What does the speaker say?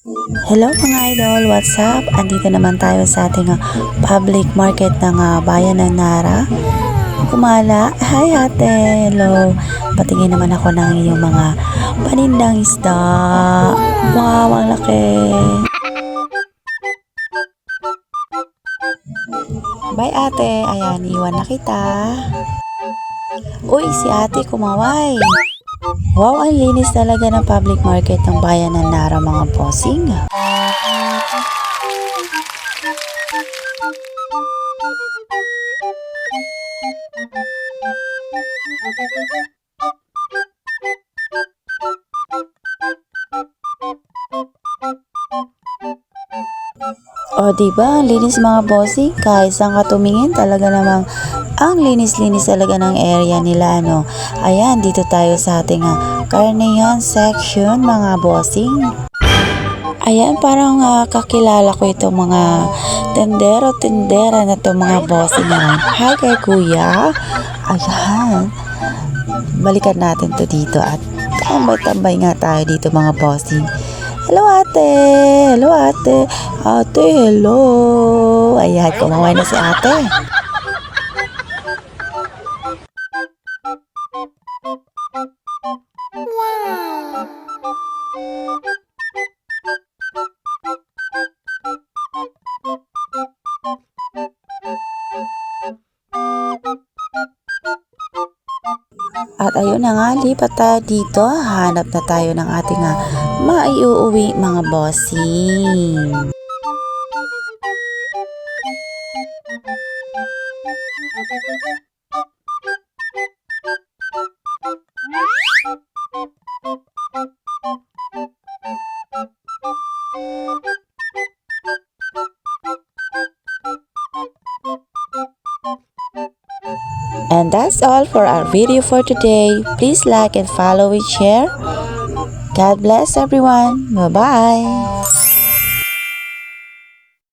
Hello mga idol, what's up? Andito naman tayo sa ating public market ng bayan ng Nara. Kumala, hi ate, hello. Patingin naman ako ng iyong mga panindang isda. Wow, ang laki. Bye ate, ayan, iwan na kita. Uy, si ate kumaway. Wow, ang linis talaga ng public market ng bayan ng Nara mga bossing. O diba, ang linis mga bossing, kahit saan ka tumingin talaga namang ang linis-linis talaga ng area nila, no. Ayan, dito tayo sa ating karnehan section mga bossing. Ayan, parang kakilala ko itong mga tendero-tendera na itong mga bossing naman. Hi kay kuya. Ayan, balikan natin to dito at tambay-tambay nga tayo dito mga bossing. Hello ate! Hello ate! Ate, hello! Ayan, kumaway na si ate. Wow! At ayun na nga, lipat tayo dito. Hanap na tayo ng ating maiuuwi mga bossing. And that's all for our video for today. Please like and follow and share. God bless everyone. Bye-bye.